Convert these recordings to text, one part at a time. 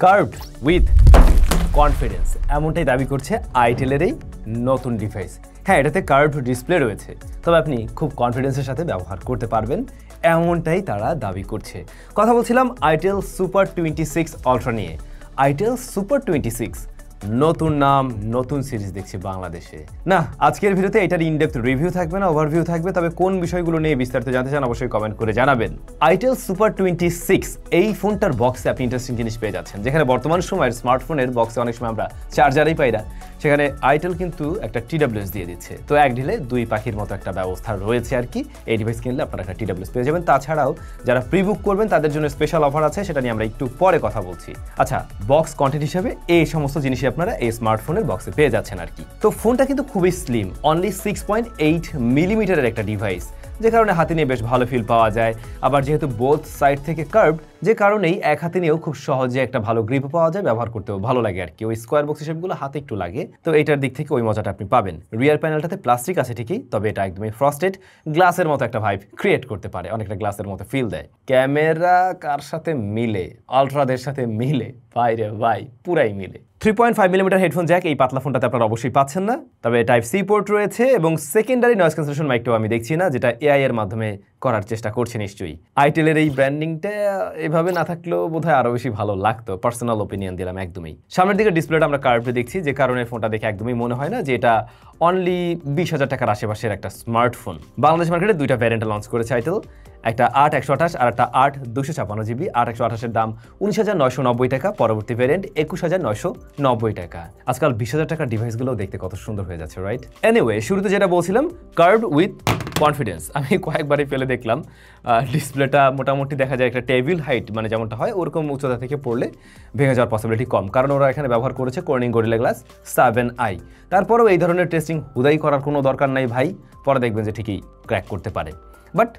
Curved with confidence এমনটাই দাবি করছে আইটেলের এই নতুন ডিভাইস। হ্যাঁ, এটাতে কার্ভড ডিসপ্লে রয়েছে, তবে আপনি খুব কনফিডেন্সের সাথে ব্যবহার করতে পারবেন এমনটাই তারা দাবি করছে। কথা বলছিলাম আইটেল সুপার 26 আলট্রা নিয়ে। আইটেল সুপার 26 নতুন নাম, নতুন সিরিজ দেখছি বাংলাদেশে। না, আজকের ভিডিওতে এটার ইনডেপথ রিভিউ থাকবে না, ওভারভিউ থাকবে। তবে কোন বিষয়গুলো নিয়ে বিস্তারিত জানতে চান অবশ্যই কমেন্ট করে জানাবেন। আইটেল সুপার 26 এই ফোনটার বক্সে আপনি ইন্টারেস্টিং জিনিস পেয়ে যাচ্ছেন। যেখানে বর্তমান সময়ের স্মার্টফোনের বক্সে অনেক সময় আমরা চার্জারই পাই না, সেখানে আইটেল কিন্তু একটা TWS দিয়ে দিচ্ছে। তো এক ঢিলে দুই পাখির মতো একটা ব্যবস্থা রয়েছে আর কি। এই ডিভাইস কিনলে আপনারা একটা TWS পেয়ে যাবেন। তাছাড়াও যারা প্রি বুক করবেন তাদের জন্য স্পেশাল অফার আছে, সেটা নিয়ে আমরা একটু পরে কথা বলছি। আচ্ছা, বক্স কন্টেন্ট হিসেবে এই সমস্ত জিনিসই আপনারা এই স্মার্টফোনের বক্সে পেয়ে যাচ্ছেন আর কি। তো ফোনটা কিন্তু খুবই স্লিম, অনলি 6.8 মিলিমিটারের একটা ডিভাইস, যে কারণে হাতে নিয়ে বেশ ভালো ফিল পাওয়া যায়। আবার যেহেতু বোথ সাইড থেকে কার্ভড, যে কারণেই এক হাতে নিয়েও খুব সহজে একটা ভালো গ্রিপ পাওয়া যায়, ব্যবহার করতেও ভালো লাগে আর কি। ওই স্কোয়ার বক্স শেপগুলো হাতে একটু লাগে, তো এটার দিক থেকে ওই মজাটা আপনি পাবেন। রিয়ার প্যানেলটাতে প্লাস্টিক আছে ঠিকই, তবে এটা একদমই ফ্রস্টেড, গ্লাসের মতো একটা ভাইব ক্রিয়েট করতে পারে, অনেকটা গ্লাসের মতো ফিল দেয়। ক্যামেরা কার সাথে মিলে? আলট্রাদের সাথে মিলে, ভাই রে ভাই, পুরাই মিলে। 3.5 মিলিমিটার হেডফোন জ্যাক এই পাতলা ফোনটাতে আপনারা অবশ্যই পাচ্ছেন না, তবে টাইপ সি পোর্ট রয়েছে এবং সেকেন্ডারি নয়েজ ক্যান্সেলেশন মাইকটাও আমি দেখছি না, যেটা এআই এর মাধ্যমে করার চেষ্টা করছে নিশ্চয়ই। আইটেলের এই ব্র্যান্ডিংটা এভাবে না থাকলেও বোধহয় আরো বেশি ভালো লাগতো, পার্সোনাল ওপিনিয়ন দিলাম একদমই। সামনের দিকে ডিসপ্লেটা আমরা কার্ভড দেখছি, যে কারণে ফোনটা দেখে একদমই মনে হয় না যে এটা অনলি 20,000 টাকার আশেপাশের একটা স্মার্টফোন। বাংলাদেশ মার্কেটে দুইটা ভ্যারিয়েন্ট লঞ্চ করেছে আইটেল, একটা 8/128 আর একটা 8/256 GB। 8/128 দাম 19,990 টাকা, পরবর্তী ভ্যারিয়েন্ট 21,990 টাকা। আজকাল 20,000 টাকার ডিভাইসগুলো দেখতে কত সুন্দর হয়ে যাচ্ছে, রাইট? এনিওয়ে, শুরুতে যেটা বলছিলাম, কার্ভড উইথ কনফিডেন্স। আমি কয়েকবারই ফেলে দেখলাম, ডিসপ্লেটা মোটামুটি দেখা যায় একটা টেবিল হাইট, মানে যেমনটা হয় ওরকম উচ্চতা থেকে পড়লে ভেঙে যাওয়ার পসিবিলিটি কম, কারণ ওরা এখানে ব্যবহার করেছে কর্নিং গরিলা গ্লাস 7i। তারপরেও এই ধরনের টেস্টিং হুদাই করার কোনো দরকার নাই ভাই, পরে দেখবেন যে ঠিকই ক্র্যাক করতে পারে। বাট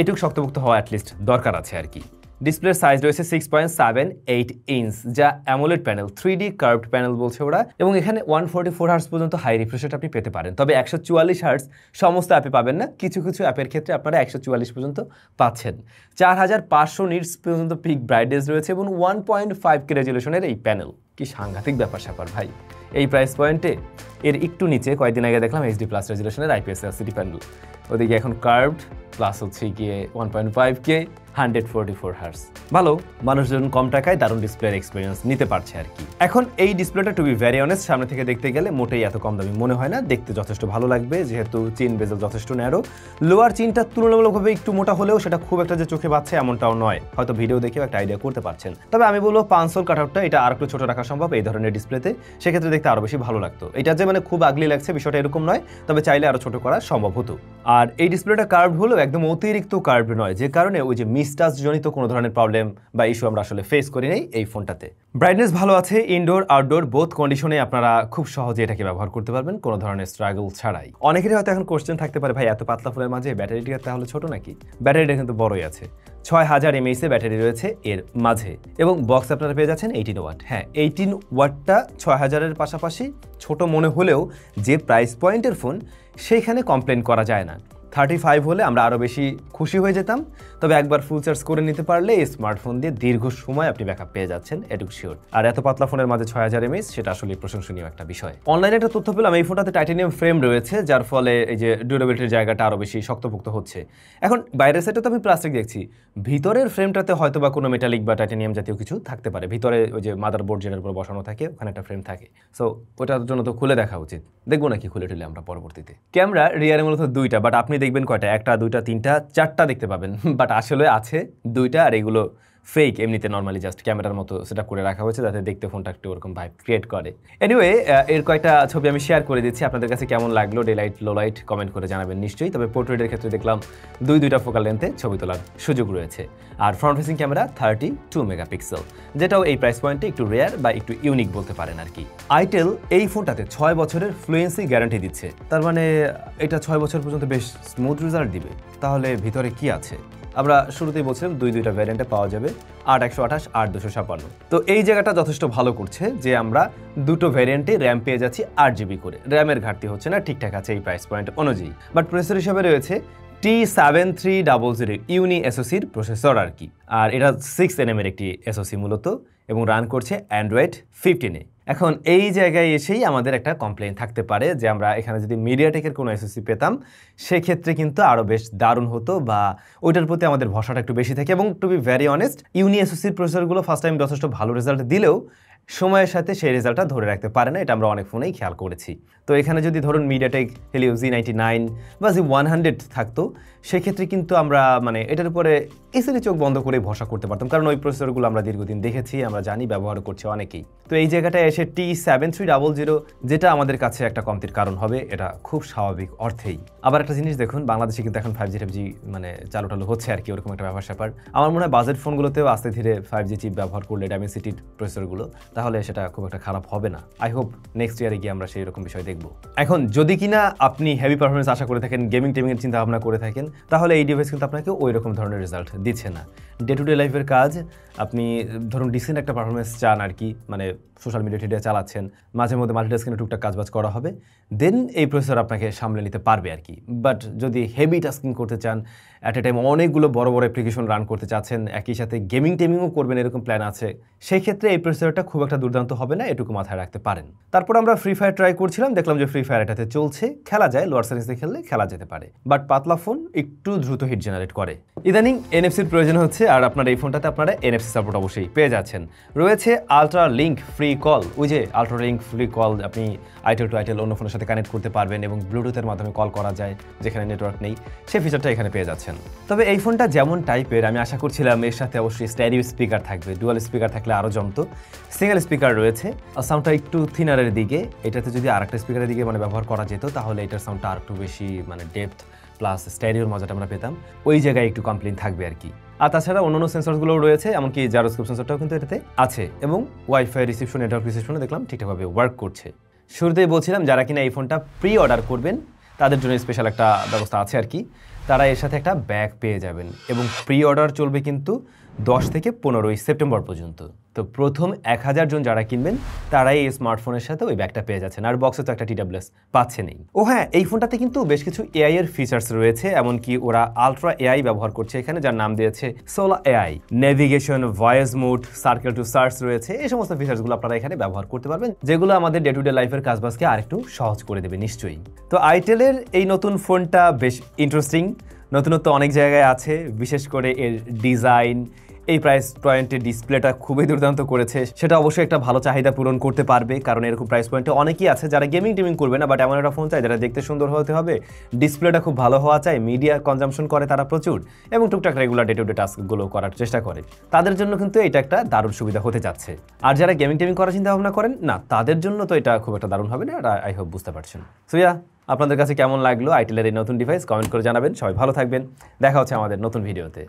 এটুকু শক্তপোক্ত হওয়া অ্যাটলিস্ট দরকার আছে আর কি। ডিসপ্লের সাইজ রয়েছে 6.78 ইঞ্চ, যা AMOLED panel, 3D curved panel বলছে ওরা, এবং এখানে 144 হার্টজ পর্যন্ত হাই রিফ্রেশ রেট আপনি পেতে পারেন। তবে 144 হার্টজ সমস্ত অ্যাপে পাবেন না, কিছু কিছু অ্যাপের ক্ষেত্রে আপনারা 144 পর্যন্ত পাচ্ছেন। 4500 নিটস পর্যন্ত পিক ব্রাইটনেস রয়েছে এবং 1.5K রেজলিউশনের এই প্যানেল। কি সাংঘাতিক ব্যাপার স্যাপার ভাই এই প্রাইস পয়েন্টে। এর একটু নিচে কয়েকদিন আগে দেখলাম HD+ রেজলিউশনের IPS LCD প্যানেল, ওদিকে এখন কার্ভড প্লাস হচ্ছে গিয়ে 1.5K 144 হার্টজ। ভালো, মানুষজন কম টাকায় দারুণ ডিসপ্লের এক্সপিরিয়েন্স নিতে পারছে আর কি। এখন এই ডিসপ্লেটা টু বি ভেরি অনেস্ট, সামনে থেকে দেখতে গেলে মোটেই এত কম দামি মনে হয় না, দেখতে যথেষ্ট ভালো লাগবে যেহেতু চিন বেজেল যথেষ্ট ন্যারো। লোয়ার চিনটা তুলনামূলকভাবে একটু মোটা হলেও সেটা খুব একটা যে চোখে বাচ্ছে এমনটাও নয়, হয়তো ভিডিও দেখেও একটা আইডিয়া করতে পারছেন। তবে আমি বলবো পানসোল কাটআউটটা এটা আর একটু ছোট রাখা সম্ভব এই ধরনের ডিসপ্লেতে, সেক্ষেত্রে দেখতে আরো বেশি ভালো লাগতো। এটা যে মানে খুব আগলি লাগছে বিষয়টা এরকম নয়, তবে চাইলে আরো ছোট করা সম্ভব হতো। আর এই ডিসপ্লেটা কার্ভড হলেও একদম অতিরিক্ত কার্ভড নয়, যে কারণে ওই যে মিসটাচ জনিত কোনো ধরনের প্রবলেম বা ইস্যু আমরা আসলে ফেস করি নাই এই ফোনটাতে। ব্রাইটনেস ভালো আছে, ইনডোর আউটডোর বোথ কন্ডিশনে আপনারা খুব সহজে এটাকে ব্যবহার করতে পারবেন কোনো ধরনের স্ট্রাগল ছাড়াই। অনেকেরই হয়তো এখন কোশ্চেন থাকতে পারে, ভাই এত পাতলা ফোনের মাঝে ব্যাটারিটা তাহলে ছোট নাকি? ব্যাটারিটা কিন্তু বড়ই আছে, 6000 mAh ব্যাটারি রয়েছে এর মাঝে, এবং বক্স আপনারা পেয়ে যাচ্ছেন 18 ওয়াট। হ্যাঁ, 18 ওয়াটটা 6000-এর পাশাপাশি ছোট মনে হলেও যে প্রাইস পয়েন্টের ফোন সেইখানে কমপ্লেন করা যায় না। 35 হলে আমরা আরও বেশি খুশি হয়ে যেতাম, তবে একবার ফুল চার্জ করে নিতে পারলে এই স্মার্টফোন দিয়ে দীর্ঘ সময় আপনি ব্যাকআপ পেয়ে যাচ্ছেন, এটুকু শিওর। আর এত পাতলা ফোনের মাঝে 6000 mAh, সেটা আসলে প্রশংসনীয় একটা বিষয়। অনলাইনে একটা তথ্য পেলাম, এই ফোনটাতে টাইটানিয়াম ফ্রেম রয়েছে, যার ফলে এই যে ডিউরেবিলিটির জায়গাটা আরও বেশি শক্তপোক্ত হচ্ছে। এখন বাইরের সাইডে তো আমি প্লাস্টিক দেখছি, ভিতরের ফ্রেমটাতে হয়তো বা কোনো মেটালিক বা টাইটানিয়াম জাতীয় কিছু থাকতে পারে। ভিতরে ওই যে মাদারবোর্ড যেটার উপর বসানো থাকে ওখানে একটা ফ্রেম থাকে, সো ওটার জন্য তো খুলে দেখা উচিত। দেখবো নাকি খুলে টুলে আমরা পরবর্তীতে। ক্যামেরা রিয়ারে মূলত দুইটা, বাট আপনি দেখবেন কয়টা? একটা, দুইটা, তিনটা, চারটা দেখতে পাবেন, বাট আসলে আছে দুইটা, আর এগুলো ফেক। এমনিতে নর্মালি জাস্ট ক্যামেরার মতো সেটা করে রাখা হয়েছে যাতে দেখতে ফোনটা একটু ওরকম ভাইব ক্রিয়েট করে। এনিওয়ে, এর কয়েকটা ছবি আমি শেয়ার করে দিচ্ছি, আপনাদের কাছে কেমন লাগলো day light low light comment করে জানাবেন নিশ্চয়ই। তবে পোর্ট্রেটের ক্ষেত্রে দেখলাম দুইটা ফোকাল লেন্থে ছবি তোলার সুযোগ রয়েছে, আর ফ্রন্ট ফেসিং ক্যামেরা 32 মেগাপিক্সেল, যেটাও এই প্রাইস পয়েন্টে একটু রেয়ার বা একটু ইউনিক বলতে পারেন আর কি। আইটেল এই ফোনটাতে 6 বছরের ফ্লুয়েন্সি গ্যারান্টি দিচ্ছে, তার মানে এটা 6 বছর পর্যন্ত বেশ স্মুথ রেজাল্ট দিবে। তাহলে ভিতরে কি আছে? আমরা শুরুতেই বলছিলাম দুইটা ভ্যারিয়েন্টে পাওয়া যাবে, 8/128, 8/256। তো এই জায়গাটা যথেষ্ট ভালো করছে যে আমরা দুটো ভ্যারিয়েন্টে র্যাম পেয়ে যাচ্ছি 8 GB করে। র্যামের ঘাটতি হচ্ছে না, ঠিকঠাক আছে এই প্রাইস পয়েন্ট অনুযায়ী। বাট প্রসেসর হিসাবে রয়েছে T7300 ইউনি এসওসির প্রসেসর আর কি। আর এটা 6nm এর একটি এসওসি মূলত এবং রান করছে অ্যান্ড্রয়েড 15-এ। এখন এই জায়গায় এসেই আমাদের একটা কমপ্লেইন থাকতে পারে যে আমরা এখানে যদি মিডিয়াটেকের কোনো এসওসি পেতাম সেক্ষেত্রে কিন্তু আরও বেশ দারুণ হতো বা ওইটার প্রতি আমাদের ভরসাটা একটু বেশি থাকে। এবং টু বি ভেরি অনেস্ট, ইউনি এসওসির প্রসেসরগুলো ফার্স্ট টাইম যথেষ্ট ভালো রেজাল্ট দিলেও সময়ের সাথে সেই রেজাল্টটা ধরে রাখতে পারে না, এটা আমরা অনেক ফোনেই খেয়াল করেছি। তো এখানে যদি ধরুন মিডিয়াটেক হেলিও Z99 বা Z100 থাকতো সেক্ষেত্রে কিন্তু আমরা মানে এটার উপরে ইজিলি চোখ বন্ধ করে ভরসা করতে পারতাম, কারণ ওই প্রসেসরগুলো আমরা দীর্ঘদিন দেখেছি, আমরা জানি, ব্যবহার করছি অনেকেই। তো এই জায়গাটায় এসে T7300 যেটা আমাদের কাছে একটা কমতির কারণ হবে, এটা খুব স্বাভাবিক অর্থেই। আবার একটা জিনিস দেখুন, বাংলাদেশে কিন্তু এখন 5G মানে চালু হচ্ছে আর কি, ওরকম একটা ব্যাপার স্যাপার। আমার মনে হয় বাজেট ফোনগুলোতেও আস্তে ধীরে 5G চিপ ব্যবহার করলে ডাইমেনসিটির প্রসেসরগুলো, তাহলে সেটা খুব একটা খারাপ হবে না। আই হোপ নেক্সট ইয়ারে গিয়ে আমরা সেই রকম বিষয় দেখব। এখন যদি কিনা আপনি হেভি পারফরমেন্স আশা করে থাকেন, গেমিং টেমিংয়ের চিন্তা ভাবনা করে থাকেন, তাহলে এই ডিভাইস কিন্তু আপনাকে ওই রকম ধরনের রেজাল্ট দিচ্ছে না। ডে টু ডে লাইফের কাজ আপনি ধরুন ডিসেন্ট একটা পারফরমেন্স চান আর কি, মানে সোশ্যাল মিডিয়া চালাচ্ছেন, মাঝে মধ্যে মাল্টিটাস্কিংয়ে টুকটাক কাজবাজ করা হবে, দেন এই প্রসেসর আপনাকে সামলে নিতে পারবে আর কি। বাট যদি হেভি টাস্কিং করতে চান, অ্যাট এ টাইম অনেকগুলো বড় অ্যাপ্লিকেশন রান করতে চাচ্ছেন, একই সাথে গেমিং টেমিংও করবেন এরকম প্ল্যান আছে, সেই ক্ষেত্রে এই প্রসেসরটা খুব একটা দুর্দান্ত হবে না, এটুকু মাথায় রাখতে পারেন। তারপর আমরা ফ্রি ফায়ার ট্রাই করছিলাম, দেখলাম যে ফ্রি ফায়ার এটাতে চলছে, খেলা যায়, লোয়ার সার্ভিসে খেললে খেলা যেতে পারে, বাট পাতলা ফোন একটু দ্রুত হিট জেনারেট করে। ইদানিং এনএফসির প্রয়োজন হচ্ছে, আর আপনার এই ফোনটাতে আপনারা এনএফসি সাপোর্ট অবশ্যই পেয়ে যাচ্ছেন। রয়েছে আলট্রা লিঙ্ক ফ্রি কল, ওই যে আলট্রা লিঙ্ক ফ্রি কল, আপনি আইটেল টু আইটেল অন্য ফোনের সাথে কানেক্ট করতে পারবেন এবং ব্লুটুথের মাধ্যমে কল করা যায় যেখানে নেটওয়ার্ক নেই, সেই ফিচারটা এখানে পেয়ে যাচ্ছেন। তবে এই ফোনটা যেমন টাইপের, আমি আশা করছিলাম এর সাথে অবশ্যই স্টেরিও স্পিকার থাকবে, ডুয়াল স্পিকার থাকলে আরও জমতো। সিঙ্গেল স্পিকার রয়েছে, সাউন্ডটা একটু থিনারের দিকে, এটাতে যদি আরেকটা স্পিকারের দিকে মানে ব্যবহার করা যেত তাহলে এটার সাউন্ডটা আর একটু বেশি মানে ডেপথ প্লাস স্টেরিওর মজাটা আমরা পেতাম, ওই জায়গায় একটু কমপ্লেইন থাকবে আর কি। আর তাছাড়া অন্যান্য সেন্সরগুলোও রয়েছে, এমনকি জাইরোস্কোপ সেন্সরটাও কিন্তু এটাতে আছে, এবং ওয়াইফাই রিসিপশন, নেটওয়ার্ক রিসিপশনে দেখলাম ঠিকঠাকভাবে ওয়ার্ক করছে। শুরুতেই বলছিলাম যারা কিনা এই ফোনটা প্রি অর্ডার করবেন তাদের জন্য স্পেশাল একটা ব্যবস্থা আছে আর কি, তারা এর সাথে একটা ব্যাগ পেয়ে যাবেন এবং প্রি অর্ডার চলবে কিন্তু 10 থেকে 15 সেপ্টেম্বর পর্যন্ত। তো প্রথম 1000 জন যারা কিনবেন তারাই এই স্মার্টফোনের সাথে ওই ব্যাগটা পেয়ে যাচ্ছেন, আর বক্সে তো একটা TWS পাচ্ছেনই। ও হ্যাঁ, এই ফোনটাতে কিন্তু বেশ কিছু এআই এর ফিচার্স রয়েছে, এমনকি ওরা আলট্রা এআই ব্যবহার করছে এখানে, যার নাম দিয়েছে সোলা AI. Navigation, voice mode, circle to search রয়েছে, এই সমস্ত ফিচার্সগুলো আপনারা এখানে ব্যবহার করতে পারবেন, যেগুলো আমাদের ডে টু ডে লাইফের কাজবাজকে আরেকটু সহজ করে দেবে নিশ্চয়ই। তো আইটেলের এই নতুন ফোনটা বেশ ইন্টারেস্টিং, নতুনত্ব অনেক জায়গায় আছে, বিশেষ করে এর ডিজাইন, এই প্রাইস পয়েন্টের ডিসপ্লেটা খুবই দুর্দান্ত করেছে, সেটা অবশ্যই একটা ভালো চাহিদা পূরণ করতে পারবে, কারণ এরকম প্রাইস পয়েন্টে অনেকেই আছে যারা গেমিং টেমিং করবে না, বাট এমন একটা ফোন চাই যারা দেখতে সুন্দর হতে হবে, ডিসপ্লেটা খুব ভালো হওয়া চাই, মিডিয়া কনজাম্পশন করে তারা প্রচুর এবং টুকটাক রেগুলার ডে টু ডে টাস্কগুলো করার চেষ্টা করে, তাদের জন্য কিন্তু এটা একটা দারুণ সুবিধা হতে যাচ্ছে। আর যারা গেমিং টেমিং করার চিন্তা ভাবনা করেন না, তাদের জন্য তো এটা খুব একটা দারুণ হবে না, আর আই হোপ বুঝতে পারছেন। সো ইয়া, আপনাদের কাছে কেমন লাগলো আইটেলের এই নতুন ডিভাইস কমেন্ট করে জানাবেন। সবাই ভালো থাকবেন, দেখা হচ্ছে আমাদের নতুন ভিডিওতে।